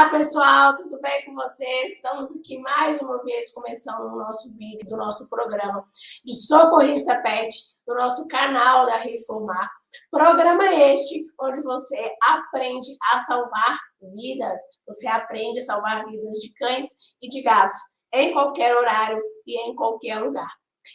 Olá pessoal, tudo bem com vocês? Estamos aqui mais uma vez começando o nosso vídeo do nosso programa de Socorrista Pet, do nosso canal da Reformar. Programa este onde você aprende a salvar vidas, você aprende a salvar vidas de cães e de gatos em qualquer horário e em qualquer lugar.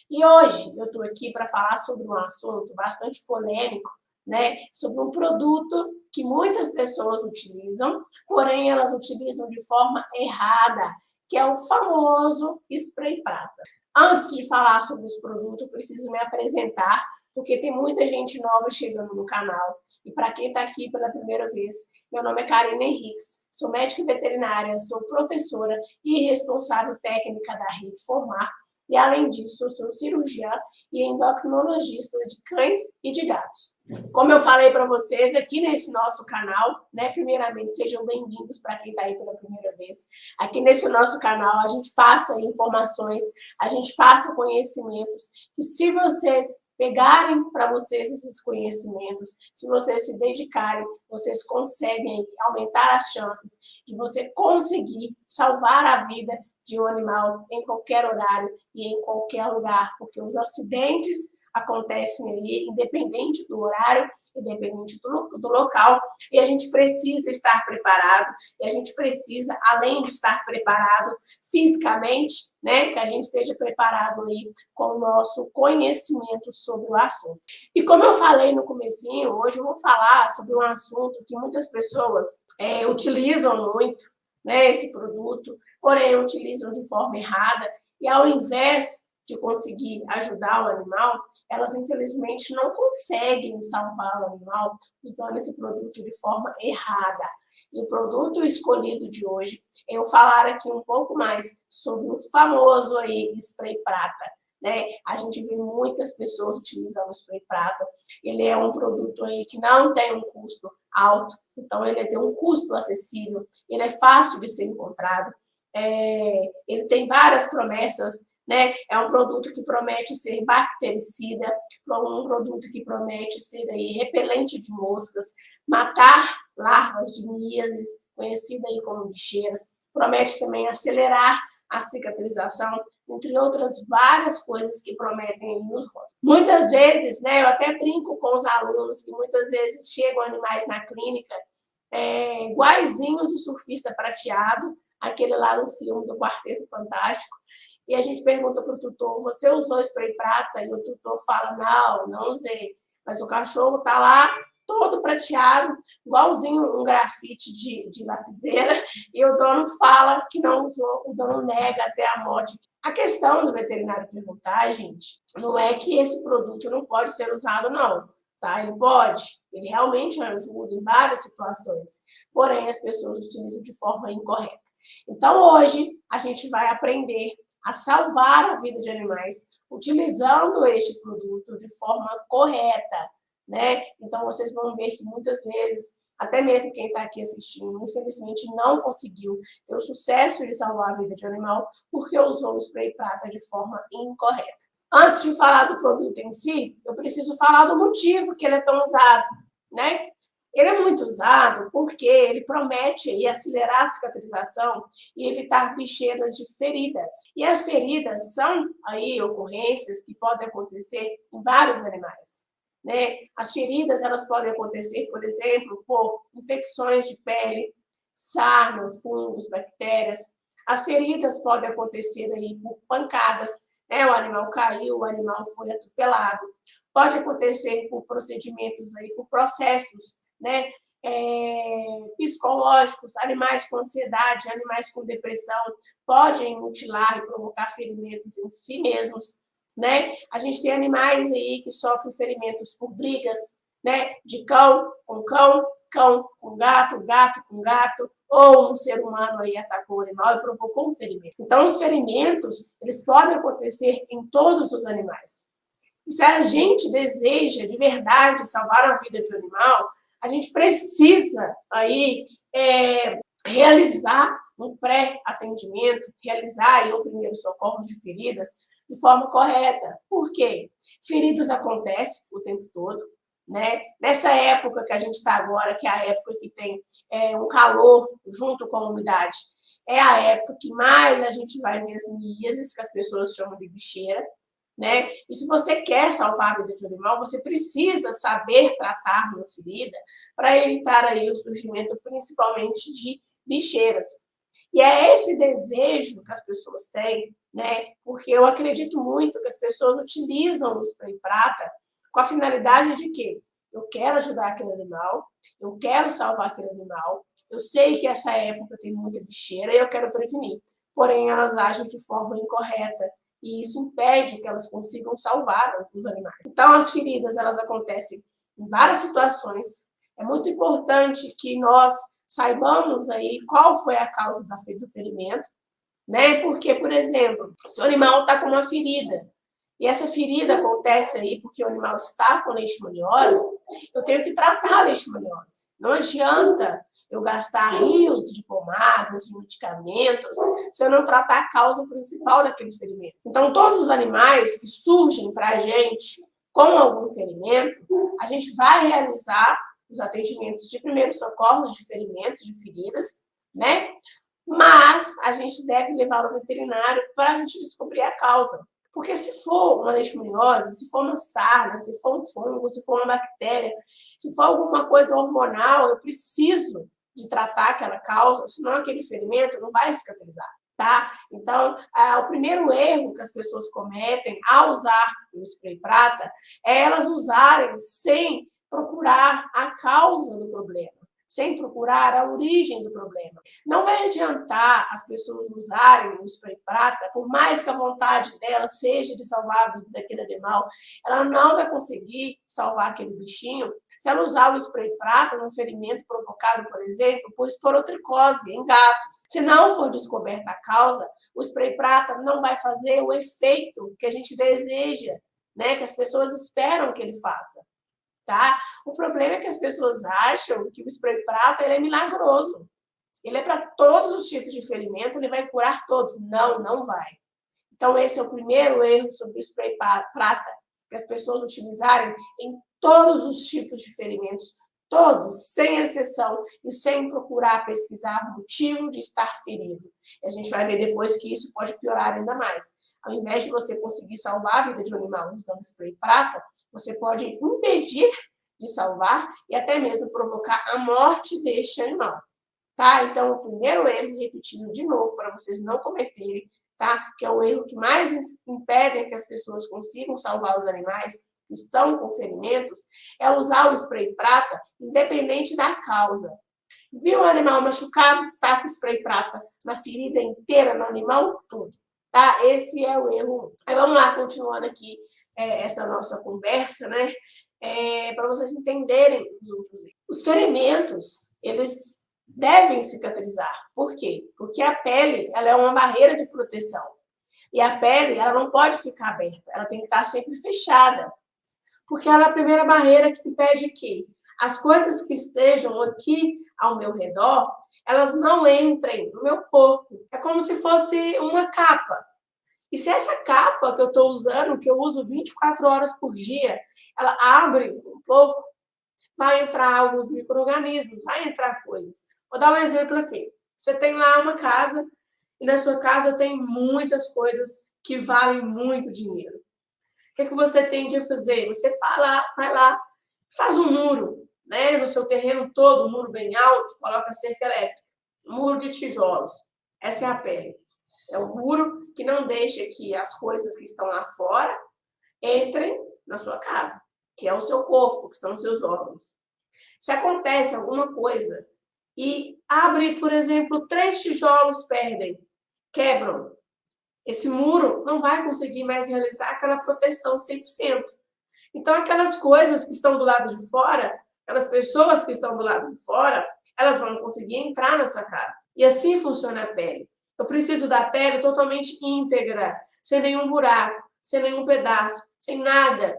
E hoje eu estou aqui para falar sobre um assunto bastante polêmico, né? Sobre um produto que muitas pessoas utilizam, porém elas utilizam de forma errada, que é o famoso spray prata. Antes de falar sobre esse produto, eu preciso me apresentar, porque tem muita gente nova chegando no canal. E para quem está aqui pela primeira vez, meu nome é Karina Henriques, sou médica veterinária, sou professora e responsável técnica da Reformar. E, além disso, eu sou cirurgiã e endocrinologista de cães e de gatos. Como eu falei para vocês, aqui nesse nosso canal, né, primeiramente, sejam bem-vindos para quem está aí pela primeira vez. Aqui nesse nosso canal, a gente passa informações, a gente passa conhecimentos, que se vocês pegarem para vocês esses conhecimentos, se vocês se dedicarem, vocês conseguem aumentar as chances de você conseguir salvar a vida de um animal em qualquer horário e em qualquer lugar, porque os acidentes acontecem ali, independente do horário, independente do local, e a gente precisa estar preparado, e a gente precisa, além de estar preparado fisicamente, né, que a gente esteja preparado aí com o nosso conhecimento sobre o assunto. E como eu falei no comecinho, hoje eu vou falar sobre um assunto que muitas pessoas utilizam muito, né, esse produto, porém utilizam de forma errada, e ao invés de conseguir ajudar o animal, elas infelizmente não conseguem salvar o animal usando esse produto de forma errada. E o produto escolhido de hoje, eu vou falar aqui um pouco mais sobre o famoso aí spray prata, né? A gente vê muitas pessoas utilizando o spray prata. Ele é um produto aí que não tem um custo alto, então ele tem um custo acessível, ele é fácil de ser encontrado, ele tem várias promessas, né? É um produto que promete ser bactericida, um produto que promete ser aí repelente de moscas, matar larvas de miases, conhecida aí como bicheiras, promete também acelerar a cicatrização, entre outras várias coisas que prometem aí nos rótulos. Muitas vezes, né, eu até brinco com os alunos que muitas vezes chegam animais na clínica iguaizinhos de surfista prateado, aquele lá no filme do Quarteto Fantástico, e a gente pergunta para o tutor, você usou spray prata? E o tutor fala, não usei. Mas o cachorro está lá, todo prateado, igualzinho um grafite de lapiseira, e o dono fala que não usou, o dono nega até a morte. A questão do veterinário perguntar, gente, não é que esse produto não pode ser usado, não. Tá? Ele pode, ele realmente ajuda em várias situações, porém as pessoas utilizam de forma incorreta. Então hoje a gente vai aprender a salvar a vida de animais utilizando este produto de forma correta, né? Então vocês vão ver que muitas vezes, até mesmo quem está aqui assistindo, infelizmente não conseguiu ter o sucesso de salvar a vida de animal porque usou o spray prata de forma incorreta. Antes de falar do produto em si, eu preciso falar do motivo que ele é tão usado, né? Ele é muito usado porque ele promete aí acelerar a cicatrização e evitar bicheiras de feridas. E as feridas são aí ocorrências que podem acontecer em vários animais, né? As feridas, elas podem acontecer, por exemplo, por infecções de pele, sarna, fungos, bactérias. As feridas podem acontecer aí por pancadas, né? O animal caiu, o animal foi atropelado. Pode acontecer por procedimentos aí, por processos, né, psicológicos, animais com ansiedade, animais com depressão, podem mutilar e provocar ferimentos em si mesmos, né? A gente tem animais aí que sofrem ferimentos por brigas, né, de cão com cão, cão com gato, gato com gato, ou um ser humano aí atacou o animal e provocou um ferimento. Então, os ferimentos, eles podem acontecer em todos os animais. E se a gente deseja, de verdade, salvar a vida de um animal, a gente precisa aí realizar um pré-atendimento, realizar aí o primeiro socorro de feridas de forma correta. Por quê? Feridas acontecem o tempo todo, né? Nessa época que a gente está agora, que é a época que tem um calor junto com a umidade, é a época que mais a gente vai ver as miíases, que as pessoas chamam de bicheira, né? E se você quer salvar a vida de um animal, você precisa saber tratar uma ferida para evitar aí o surgimento principalmente de bicheiras. E é esse desejo que as pessoas têm, né? Porque eu acredito muito que as pessoas utilizam o spray prata com a finalidade de quê? Eu quero ajudar aquele animal, eu quero salvar aquele animal, eu sei que essa época tem muita bicheira e eu quero prevenir. Porém, elas agem de forma incorreta e isso impede que elas consigam salvar os animais. Então, as feridas, elas acontecem em várias situações. É muito importante que nós saibamos aí qual foi a causa do ferimento, né? Porque, por exemplo, se o animal está com uma ferida, e essa ferida acontece aí porque o animal está com leishmaniose, eu tenho que tratar a leishmaniose. Não adianta eu gastar rios de pomadas, de medicamentos, se eu não tratar a causa principal daquele ferimento. Então, todos os animais que surgem para a gente com algum ferimento, a gente vai realizar os atendimentos de primeiros socorros, de ferimentos, de feridas, né? Mas a gente deve levar ao veterinário para a gente descobrir a causa. Porque se for uma leishmaniose, se for uma sarna, se for um fungo, se for uma bactéria, se for alguma coisa hormonal, eu preciso de tratar aquela causa, senão aquele ferimento não vai cicatrizar, tá? Então, o primeiro erro que as pessoas cometem ao usar o spray prata é elas usarem sem procurar a causa do problema, sem procurar a origem do problema. Não vai adiantar as pessoas usarem o spray prata, por mais que a vontade dela seja de salvar a vida daquele animal, ela não vai conseguir salvar aquele bichinho se ela usar o spray prata num ferimento provocado, por exemplo, por esporotricose em gatos. Se não for descoberta a causa, o spray prata não vai fazer o efeito que a gente deseja, né, que as pessoas esperam que ele faça. Tá? O problema é que as pessoas acham que o spray prata ele é milagroso. Ele é para todos os tipos de ferimento, ele vai curar todos. Não, não vai. Então, esse é o primeiro erro sobre o spray prata, que as pessoas utilizarem em todos os tipos de ferimentos, todos, sem exceção, e sem procurar pesquisar o motivo de estar ferido. E a gente vai ver depois que isso pode piorar ainda mais. Ao invés de você conseguir salvar a vida de um animal usando spray prata, você pode impedir de salvar e até mesmo provocar a morte deste animal. Tá? Então, o primeiro erro, repetindo de novo para vocês não cometerem, tá? Que é o erro que mais impede que as pessoas consigam salvar os animais que estão com ferimentos, é usar o spray prata independente da causa. Viu um animal machucado? Tá com spray prata na ferida inteira, no animal todo. Tá? Esse é o erro. Aí vamos lá, continuando aqui essa nossa conversa, né? Para vocês entenderem os outros erros. Os ferimentos, eles devem cicatrizar. Por quê? Porque a pele, ela é uma barreira de proteção. E a pele, ela não pode ficar aberta, ela tem que estar sempre fechada. Porque ela é a primeira barreira que impede que as coisas que estejam aqui ao meu redor, elas não entrem no meu corpo. É como se fosse uma capa. E se essa capa que eu estou usando, que eu uso 24 horas por dia, ela abre um pouco, vai entrar alguns micro-organismos, vai entrar coisas. Vou dar um exemplo aqui. Você tem lá uma casa e na sua casa tem muitas coisas que valem muito dinheiro. O que você tem de fazer? Você vai lá, faz um muro, né? No seu terreno todo, um muro bem alto, coloca cerca elétrica, um muro de tijolos. Essa é a pele. É o muro que não deixa que as coisas que estão lá fora entrem na sua casa, que é o seu corpo, que são os seus órgãos. Se acontece alguma coisa e abre, por exemplo, 3 tijolos perdem, quebram, esse muro não vai conseguir mais realizar aquela proteção 100%. Então, aquelas coisas que estão do lado de fora, aquelas pessoas que estão do lado de fora, elas vão conseguir entrar na sua casa. E assim funciona a pele. Eu preciso da pele totalmente íntegra, sem nenhum buraco, sem nenhum pedaço, sem nada,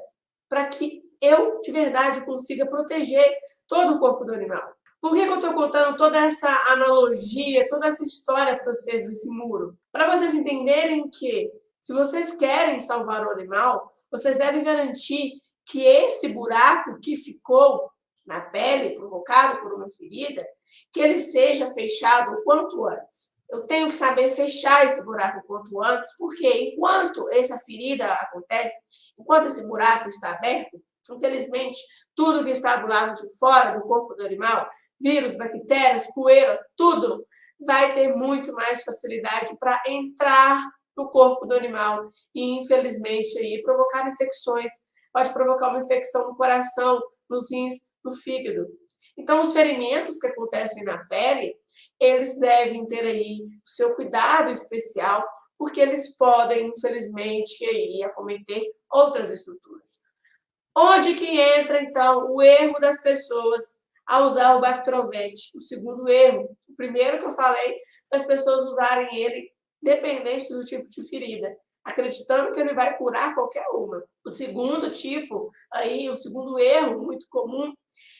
para que eu, de verdade, consiga proteger todo o corpo do animal. Por que eu estou contando toda essa analogia, toda essa história para vocês desse muro? Para vocês entenderem que, se vocês querem salvar o animal, vocês devem garantir que esse buraco que ficou na pele, provocado por uma ferida, que ele seja fechado o quanto antes. Eu tenho que saber fechar esse buraco o quanto antes, porque enquanto essa ferida acontece, enquanto esse buraco está aberto, infelizmente, tudo que está do lado de fora do corpo do animal, vírus, bactérias, poeira, tudo vai ter muito mais facilidade para entrar no corpo do animal e, infelizmente, aí, provocar infecções. Pode provocar uma infecção no coração, nos rins, no fígado. Então, os ferimentos que acontecem na pele, eles devem ter aí o seu cuidado especial, porque eles podem, infelizmente, aí, acometer outras estruturas. Onde que entra, então, o erro das pessoas a usar o Bactrovent? O segundo erro. O primeiro que eu falei foi as pessoas usarem ele dependente do tipo de ferida, acreditando que ele vai curar qualquer uma. O segundo tipo, aí, o segundo erro muito comum,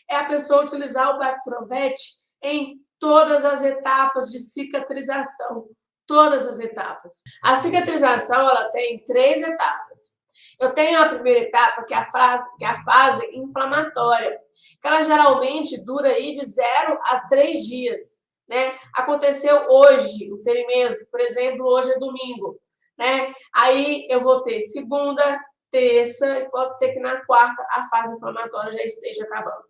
é a pessoa utilizar o Bactrovent em todas as etapas de cicatrização. Todas as etapas. A cicatrização, ela tem 3 etapas. Eu tenho a primeira etapa, que é a fase inflamatória, que ela geralmente dura aí de 0 a 3 dias. Né? Aconteceu hoje o ferimento, por exemplo, hoje é domingo. Né? Aí eu vou ter segunda, terça, e pode ser que na quarta a fase inflamatória já esteja acabando.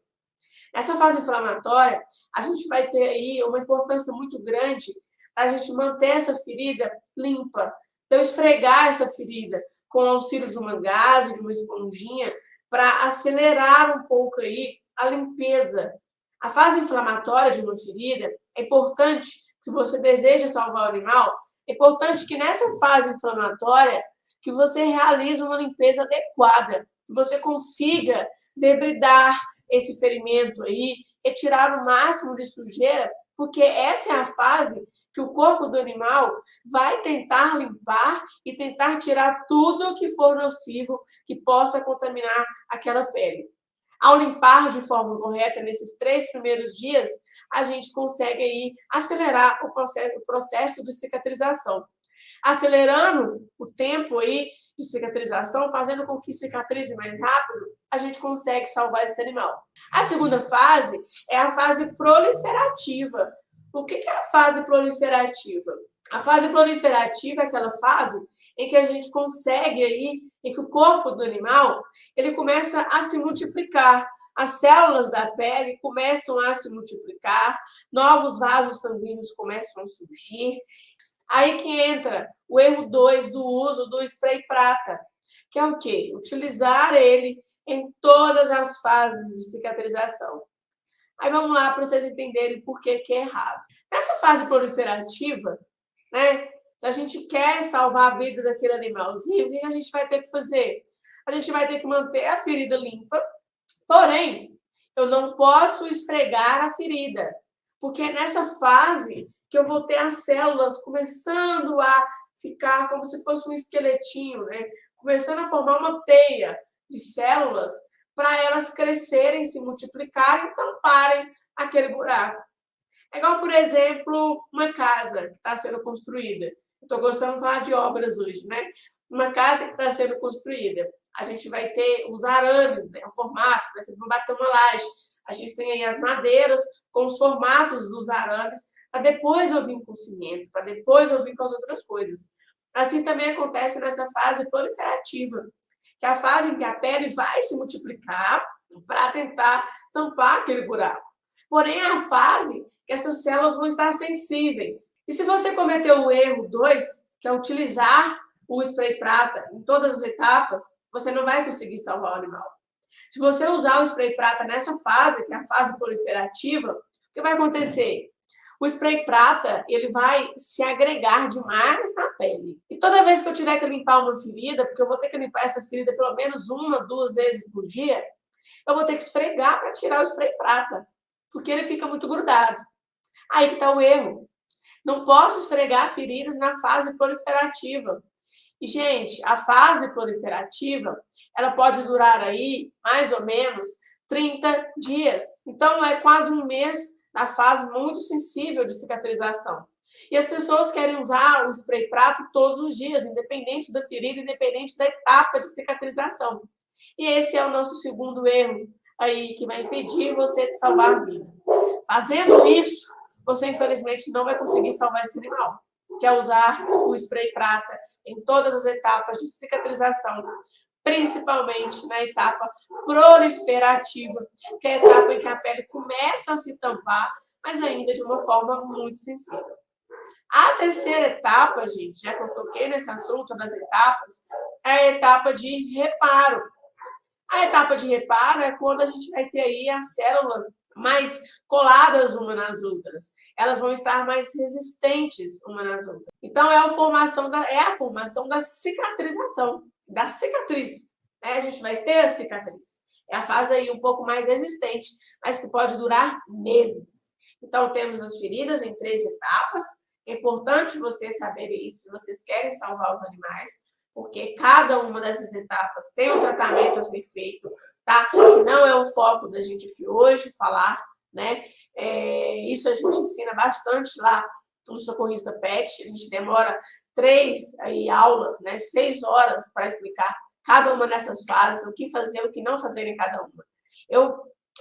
Nessa fase inflamatória, a gente vai ter aí uma importância muito grande para a gente manter essa ferida limpa. Então, esfregar essa ferida com o auxílio de uma gaze, de uma esponjinha, para acelerar um pouco aí a limpeza. A fase inflamatória de uma ferida é importante, se você deseja salvar o animal, é importante que nessa fase inflamatória que você realize uma limpeza adequada, que você consiga debridar esse ferimento aí, retirar o máximo de sujeira, porque essa é a fase que o corpo do animal vai tentar limpar e tentar tirar tudo que for nocivo, que possa contaminar aquela pele. Ao limpar de forma correta nesses 3 primeiros dias, a gente consegue aí acelerar o processo de cicatrização. Acelerando o tempo aí de cicatrização, fazendo com que cicatrize mais rápido, a gente consegue salvar esse animal. A segunda fase é a fase proliferativa. O que é a fase proliferativa? A fase proliferativa é aquela fase em que a gente consegue aí, em que o corpo do animal, ele começa a se multiplicar. As células da pele começam a se multiplicar, novos vasos sanguíneos começam a surgir. Aí que entra o erro 2 do uso do spray prata, que é o quê? Utilizar ele em todas as fases de cicatrização. Aí vamos lá para vocês entenderem por que é errado. Nessa fase proliferativa, né, se a gente quer salvar a vida daquele animalzinho, o que a gente vai ter que fazer? A gente vai ter que manter a ferida limpa, porém, eu não posso esfregar a ferida, porque é nessa fase que eu vou ter as células começando a ficar como se fosse um esqueletinho, né? Começando a formar uma teia de células para elas crescerem, se multiplicarem e tamparem aquele buraco. É igual, por exemplo, uma casa que está sendo construída. Estou gostando de falar de obras hoje, né? Uma casa que está sendo construída. A gente vai ter os arames, né? O formato, né? Você vai bater uma laje. A gente tem aí as madeiras com os formatos dos arames, para depois eu vir com o cimento, para depois eu vir com as outras coisas. Assim também acontece nessa fase proliferativa, que é a fase em que a pele vai se multiplicar para tentar tampar aquele buraco. Porém, é a fase que essas células vão estar sensíveis. E se você cometeu o erro 2, que é utilizar o spray prata em todas as etapas, você não vai conseguir salvar o animal. Se você usar o spray prata nessa fase, que é a fase proliferativa, o que vai acontecer? O spray prata, ele vai se agregar demais na pele. E toda vez que eu tiver que limpar uma ferida, porque eu vou ter que limpar essa ferida pelo menos 1, 2 vezes por dia, eu vou ter que esfregar para tirar o spray prata, porque ele fica muito grudado. Aí que está o erro. Não posso esfregar feridas na fase proliferativa. E, gente, a fase proliferativa, ela pode durar aí, mais ou menos, 30 dias. Então, é quase um mês na fase muito sensível de cicatrização. E as pessoas querem usar o spray prata todos os dias, independente da ferida, independente da etapa de cicatrização. E esse é o nosso segundo erro aí, que vai impedir você de salvar a vida. Fazendo isso, você infelizmente não vai conseguir salvar esse animal, que é usar o spray prata em todas as etapas de cicatrização, principalmente na etapa proliferativa, que é a etapa em que a pele começa a se tampar, mas ainda de uma forma muito sensível. A terceira etapa, gente, já que eu toquei nesse assunto das etapas, é a etapa de reparo. A etapa de reparo é quando a gente vai ter aí as células mais coladas umas nas outras. Elas vão estar mais resistentes umas nas outras. Então, é a formação da cicatrização, da cicatriz. Né? A gente vai ter a cicatriz. É a fase aí um pouco mais resistente, mas que pode durar meses. Então, temos as feridas em 3 etapas. É importante vocês saberem isso, se vocês querem salvar os animais, porque cada uma dessas etapas tem um tratamento a ser feito, tá? Não é o foco da gente aqui hoje falar, né? Isso a gente ensina bastante lá no Socorrista Pet. A gente demora 3 aulas, né? 6 horas para explicar cada uma dessas fases, o que fazer, o que não fazer em cada uma. Eu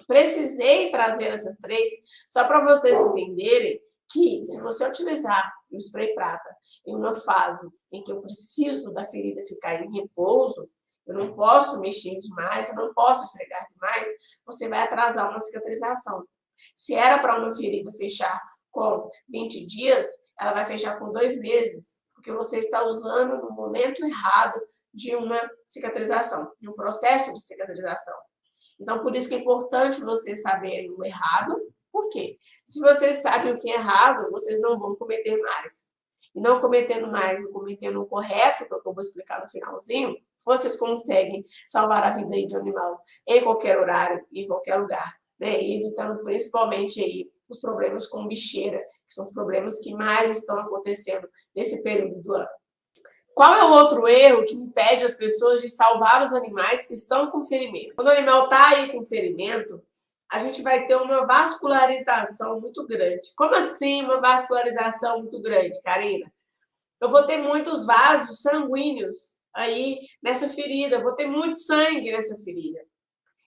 precisei trazer essas 3 só para vocês entenderem que, se você utilizar o spray prata em uma fase em que eu preciso da ferida ficar em repouso, eu não posso mexer demais, eu não posso esfregar demais, você vai atrasar uma cicatrização. Se era para uma ferida fechar com 20 dias, ela vai fechar com 2 meses, porque você está usando no momento errado de uma cicatrização, de um processo de cicatrização. Então, por isso que é importante vocês saberem o errado. Por quê? Se vocês sabem o que é errado, vocês não vão cometer mais. E não cometendo mais, cometendo o correto, que eu vou explicar no finalzinho, vocês conseguem salvar a vida aí de um animal em qualquer horário, em qualquer lugar, né? E evitando principalmente aí os problemas com bicheira, que são os problemas que mais estão acontecendo nesse período do ano. Qual é o outro erro que impede as pessoas de salvar os animais que estão com ferimento? Quando o animal está aí com ferimento, a gente vai ter uma vascularização muito grande. Como assim uma vascularização muito grande, Karina? Eu vou ter muitos vasos sanguíneos aí nessa ferida, eu vou ter muito sangue nessa ferida.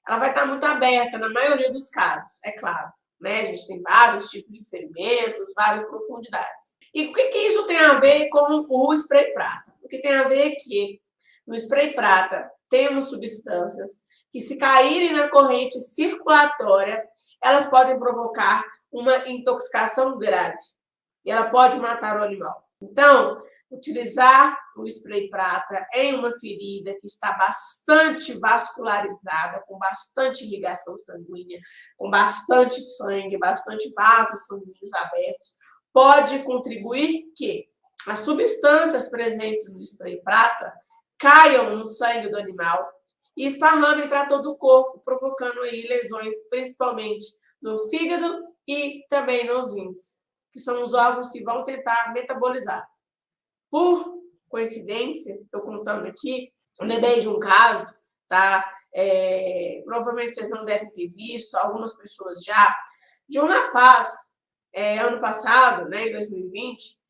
Ela vai estar muito aberta, na maioria dos casos, é claro. Né? A gente tem vários tipos de ferimentos, várias profundidades. E o que isso tem a ver com o spray prata? O que tem a ver é que no spray prata temos substâncias que, se caírem na corrente circulatória, elas podem provocar uma intoxicação grave. E ela pode matar o animal. Então, utilizar o spray prata em uma ferida que está bastante vascularizada, com bastante irrigação sanguínea, com bastante sangue, bastante vasos sanguíneos abertos, pode contribuir que as substâncias presentes no spray prata caiam no sangue do animal e esparramem para todo o corpo, provocando aí lesões, principalmente no fígado e também nos rins, que são os órgãos que vão tentar metabolizar. Por coincidência, estou contando aqui, eu lembrei de um caso, tá? Provavelmente vocês não devem ter visto, algumas pessoas já, de um rapaz, ano passado, né, em 2020,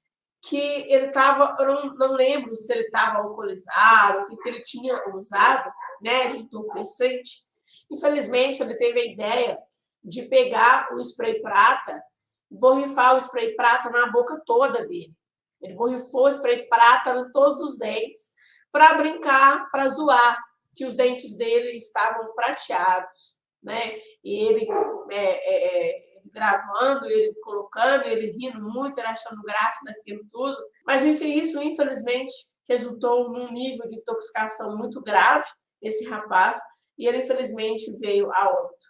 que ele estava, eu não lembro se ele estava alcoolizado, o que ele tinha usado, né, de entorpecente. Infelizmente, ele teve a ideia de pegar o spray prata, borrifar o spray prata na boca toda dele. Ele borrifou o spray prata em todos os dentes para brincar, para zoar, que os dentes dele estavam prateados, né? E ele gravando, ele colocando, ele rindo muito, ele achando graça daquilo tudo. Mas, enfim, isso, infelizmente, resultou num nível de intoxicação muito grave esse rapaz, e ele, infelizmente, veio a óbito,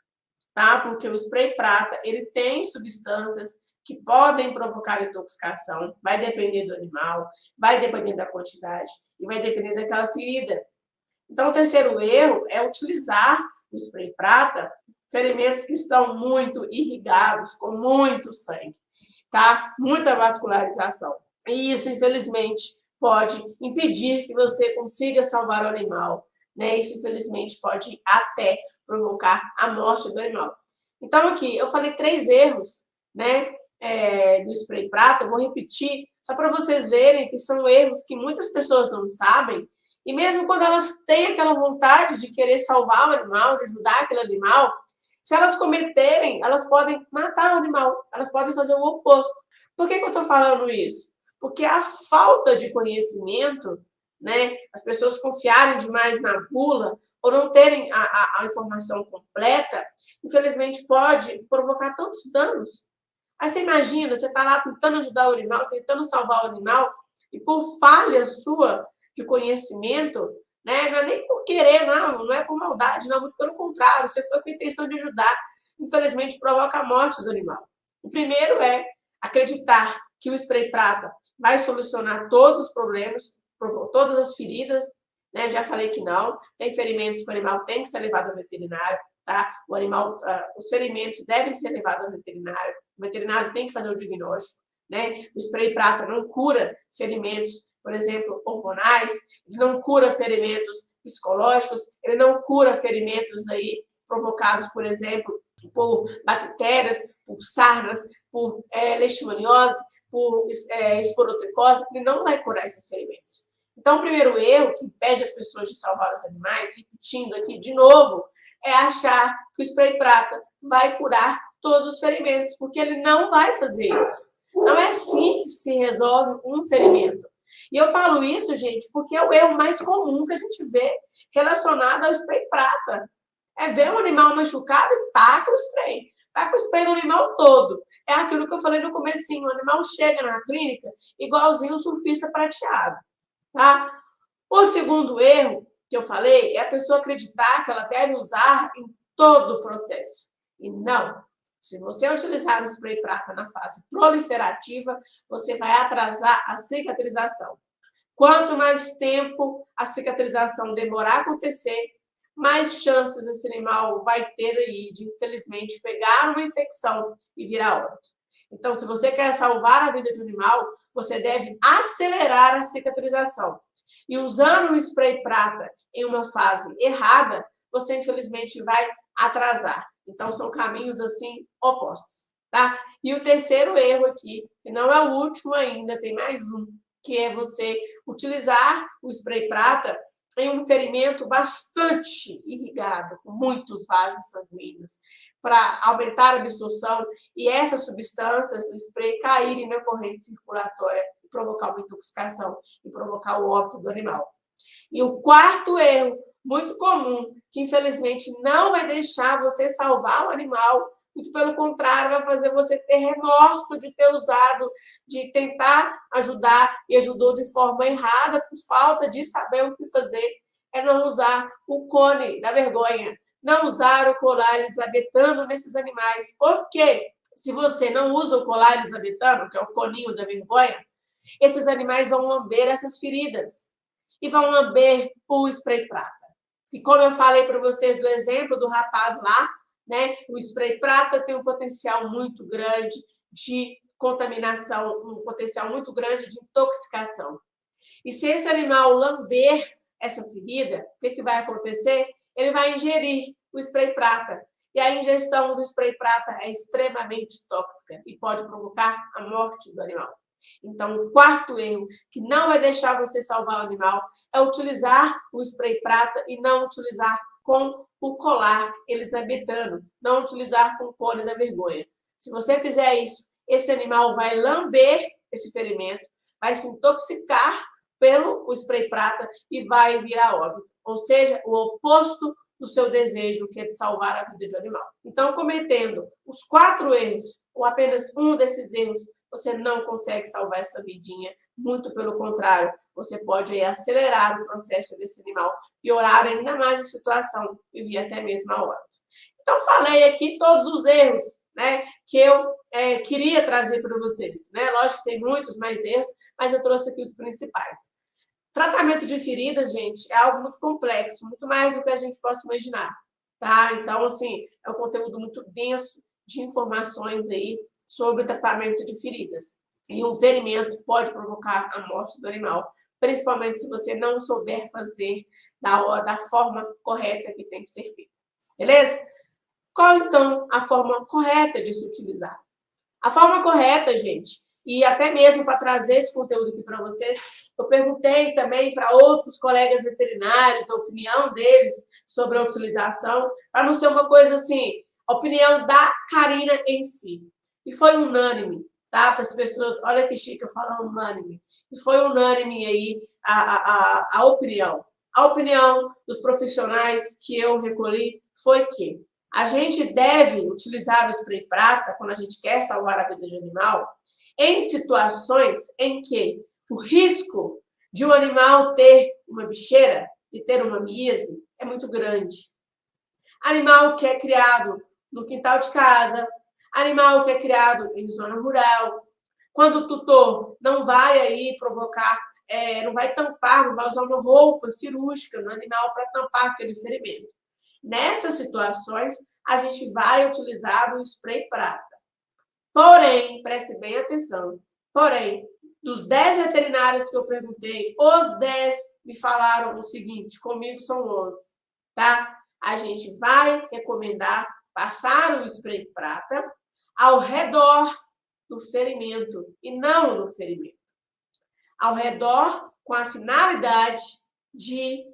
tá? Porque o spray prata, ele tem substâncias que podem provocar intoxicação, vai depender do animal, vai depender da quantidade e vai depender daquela ferida. Então, o terceiro erro é utilizar o spray prata ferimentos que estão muito irrigados, com muito sangue, tá? Muita vascularização. E isso, infelizmente, pode impedir que você consiga salvar o animal, né? Isso, infelizmente, pode até provocar a morte do animal. Então, aqui, eu falei 3 erros, né? Do spray prata, eu vou repetir, só para vocês verem que são erros que muitas pessoas não sabem E mesmo quando elas têm aquela vontade de querer salvar o animal, de ajudar aquele animal, se elas cometerem, elas podem matar o animal, elas podem fazer o oposto. Por que eu estou falando isso? Porque a falta de conhecimento, né, as pessoas confiarem demais na bula ou não terem a informação completa, infelizmente pode provocar tantos danos. Aí você imagina, você está lá tentando ajudar o animal, tentando salvar o animal, e por falha sua de conhecimento, né, não é nem por querer, não é por maldade, não, muito pelo contrário, você foi com a intenção de ajudar, infelizmente provoca a morte do animal. O primeiro é acreditar que o spray prata vai solucionar todos os problemas, todas as feridas, né? Já falei que não, tem ferimentos que o animal tem que ser levado ao veterinário, tá? O animal, os ferimentos devem ser levados ao veterinário, o veterinário tem que fazer o diagnóstico, né? O spray prata não cura ferimentos, por exemplo, hormonais, ele não cura ferimentos psicológicos, ele não cura ferimentos aí provocados, por exemplo, por bactérias, por sarnas, por leishmaniose, por esporotricose, ele não vai curar esses ferimentos. Então, o primeiro erro que impede as pessoas de salvar os animais, repetindo aqui de novo, é achar que o spray prata vai curar todos os ferimentos, porque ele não vai fazer isso. Não é assim que se resolve um ferimento. E eu falo isso, gente, porque é o erro mais comum que a gente vê relacionado ao spray prata. É ver um animal machucado e taca o spray. Taca o spray no animal todo. É aquilo que eu falei no comecinho, o animal chega na clínica igualzinho o surfista prateado. Tá? O segundo erro que eu falei é a pessoa acreditar que ela deve usar em todo o processo. E não. Se você utilizar o spray prata na fase proliferativa, você vai atrasar a cicatrização. Quanto mais tempo a cicatrização demorar a acontecer, mais chances esse animal vai ter aí de, infelizmente, pegar uma infecção e virar óbito. Então, se você quer salvar a vida de um animal, você deve acelerar a cicatrização. E usando o spray prata em uma fase errada, você, infelizmente, vai atrasar. Então, são caminhos, assim, opostos, tá? E o terceiro erro aqui, que não é o último ainda, tem mais um, que é você utilizar o spray prata em um ferimento bastante irrigado, com muitos vasos sanguíneos, para aumentar a absorção e essas substâncias do spray caírem na corrente circulatória e provocar uma intoxicação e provocar o óbito do animal. E o quarto erro, muito comum, que infelizmente não vai deixar você salvar o animal, muito pelo contrário, vai fazer você ter remorso de ter usado, de tentar ajudar e ajudou de forma errada por falta de saber o que fazer, é não usar o cone da vergonha, não usar o colar elisabetano nesses animais. Por quê? Se você não usa o colar elisabetano, que é o coninho da vergonha, esses animais vão lamber essas feridas e vão lamber o spray prata. E como eu falei para vocês do exemplo do rapaz lá, né, o spray prata tem um potencial muito grande de contaminação, um potencial muito grande de intoxicação. E se esse animal lamber essa ferida, o que vai acontecer? Ele vai ingerir o spray prata. E a ingestão do spray prata é extremamente tóxica e pode provocar a morte do animal. Então, o quarto erro, que não vai deixar você salvar o animal, é utilizar o spray prata e não utilizar com o colar elisabetano, não utilizar com o cone da vergonha. Se você fizer isso, esse animal vai lamber esse ferimento, vai se intoxicar pelo spray prata e vai virar óbito. Ou seja, o oposto do seu desejo, que é de salvar a vida de um animal. Então, cometendo os 4 erros, ou apenas um desses erros, você não consegue salvar essa vidinha. Muito pelo contrário, você pode aí acelerar o processo desse animal, piorar ainda mais a situação e vir até mesmo a óbito. Então, falei aqui todos os erros, né, que eu queria trazer para vocês. Né? Lógico que tem muitos mais erros, mas eu trouxe aqui os principais. Tratamento de feridas, gente, é algo muito complexo, muito mais do que a gente possa imaginar, tá? Então, assim, é um conteúdo muito denso de informações aí sobre o tratamento de feridas. E um ferimento pode provocar a morte do animal, principalmente se você não souber fazer da forma correta que tem que ser feito. Beleza? Qual, então, a forma correta de se utilizar? A forma correta, gente, e até mesmo para trazer esse conteúdo aqui para vocês, eu perguntei também para outros colegas veterinários a opinião deles sobre a utilização, para não ser uma coisa assim, a opinião da Karina em si. E foi unânime, tá? Para as pessoas, olha que chique eu falo unânime. E foi unânime aí a opinião. A opinião dos profissionais que eu recolhi foi que a gente deve utilizar o spray prata quando a gente quer salvar a vida de um animal em situações em que o risco de um animal ter uma bicheira, de ter uma miíase, é muito grande. Animal que é criado no quintal de casa, animal que é criado em zona rural, quando o tutor não vai aí provocar, não vai tampar, não vai usar uma roupa cirúrgica no animal para tampar aquele ferimento. Nessas situações, a gente vai utilizar o spray prata. Porém, preste bem atenção, porém, dos 10 veterinários que eu perguntei, os 10 me falaram o seguinte, comigo são 11, tá? A gente vai recomendar passar o spray prata ao redor do ferimento e não no ferimento. Ao redor, com a finalidade de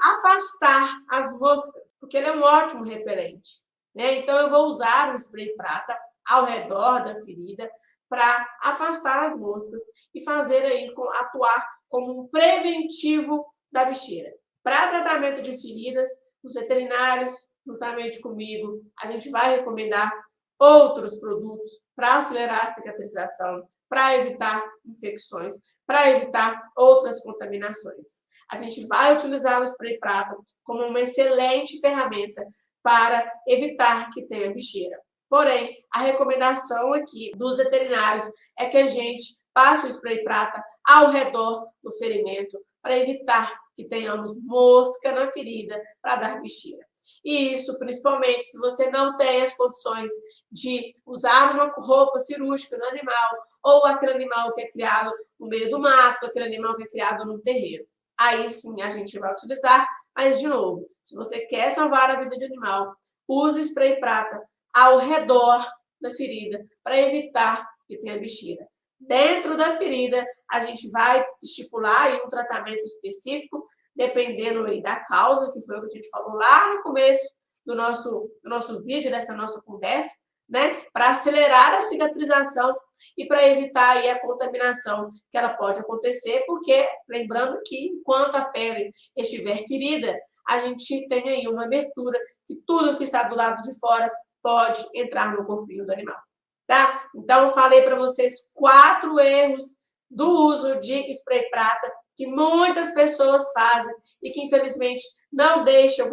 afastar as moscas, porque ele é um ótimo repelente, né? Então, eu vou usar o spray prata ao redor da ferida para afastar as moscas e fazer aí, atuar como um preventivo da bicheira. Para tratamento de feridas, os veterinários, juntamente comigo, a gente vai recomendar outros produtos para acelerar a cicatrização, para evitar infecções, para evitar outras contaminações. A gente vai utilizar o spray prata como uma excelente ferramenta para evitar que tenha bicheira. Porém, a recomendação aqui dos veterinários é que a gente passe o spray prata ao redor do ferimento para evitar que tenhamos mosca na ferida para dar bicheira. E isso, principalmente, se você não tem as condições de usar uma roupa cirúrgica no animal, ou aquele animal que é criado no meio do mato, aquele animal que é criado no terreiro. Aí sim a gente vai utilizar, mas de novo, se você quer salvar a vida de animal, use spray prata ao redor da ferida para evitar que tenha bicheira. Dentro da ferida, a gente vai estipular aí um tratamento específico, dependendo aí da causa, que foi o que a gente falou lá no começo do nosso vídeo, dessa nossa conversa, né? Para acelerar a cicatrização e para evitar aí a contaminação que ela pode acontecer, porque, lembrando que enquanto a pele estiver ferida, a gente tem aí uma abertura que tudo que está do lado de fora pode entrar no corpinho do animal, tá? Então, eu falei para vocês 4 erros do uso de spray prata que muitas pessoas fazem e que, infelizmente, não deixam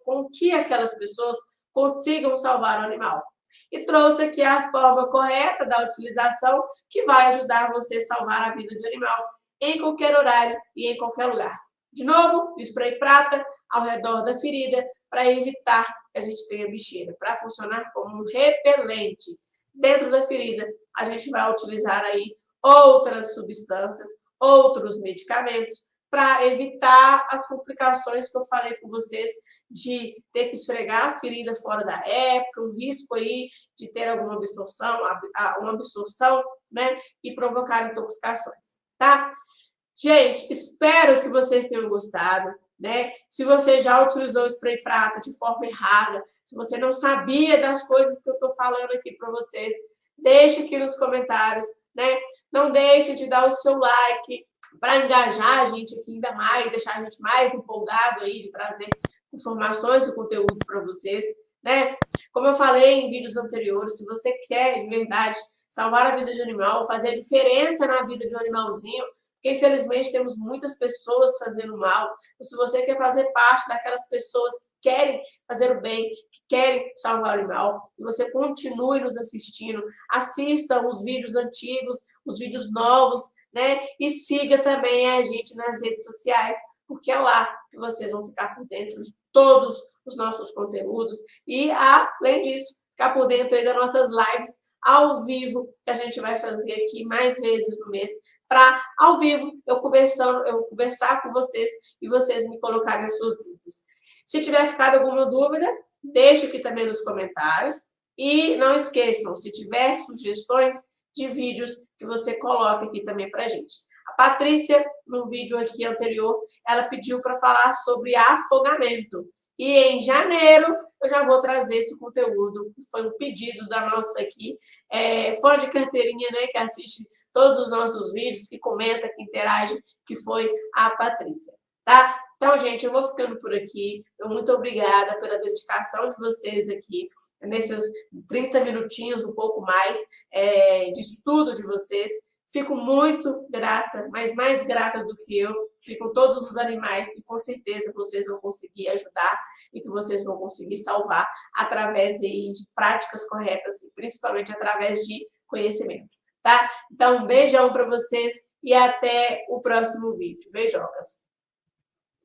com que aquelas pessoas consigam salvar o animal. E trouxe aqui a forma correta da utilização que vai ajudar você a salvar a vida de animal em qualquer horário e em qualquer lugar. De novo, o spray prata ao redor da ferida para evitar que a gente tenha bicheira, para funcionar como um repelente. Dentro da ferida, a gente vai utilizar aí outras substâncias, outros medicamentos, para evitar as complicações que eu falei com vocês de ter que esfregar a ferida fora da época, o risco aí de ter alguma absorção, né, e provocar intoxicações, tá? Gente, espero que vocês tenham gostado, né? Se você já utilizou o spray prata de forma errada, se você não sabia das coisas que eu estou falando aqui para vocês, deixe aqui nos comentários, né? Não deixe de dar o seu like para engajar a gente aqui ainda mais, deixar a gente mais empolgado aí de trazer informações e conteúdos para vocês, né? Como eu falei em vídeos anteriores, se você quer de verdade salvar a vida de um animal, fazer a diferença na vida de um animalzinho, porque infelizmente temos muitas pessoas fazendo mal, e se você quer fazer parte daquelas pessoas que querem fazer o bem, que querem salvar o animal, e você continue nos assistindo, assista os vídeos antigos, os vídeos novos, né? E siga também a gente nas redes sociais, porque é lá que vocês vão ficar por dentro de todos os nossos conteúdos e, além disso, ficar por dentro aí das nossas lives ao vivo, que a gente vai fazer aqui mais vezes no mês, para, ao vivo, eu conversar com vocês e vocês me colocarem as suas dúvidas. Se tiver ficado alguma dúvida, deixe aqui também nos comentários. E não esqueçam, se tiver sugestões, de vídeos que você coloca aqui também pra gente. A Patrícia, no vídeo aqui anterior, ela pediu para falar sobre afogamento. E em janeiro eu já vou trazer esse conteúdo, que foi um pedido da nossa aqui, fã de carteirinha, né, que assiste todos os nossos vídeos, que comenta, que interage, que foi a Patrícia, tá? Então, gente, eu vou ficando por aqui. Muito obrigada pela dedicação de vocês aqui, nesses 30 minutinhos, um pouco mais, de estudo de vocês. Fico muito grata, mas mais grata do que eu, ficam todos os animais que com certeza vocês vão conseguir ajudar e que vocês vão conseguir salvar através aí de práticas corretas e principalmente através de conhecimento, tá? Então, um beijão para vocês e até o próximo vídeo. Beijocas!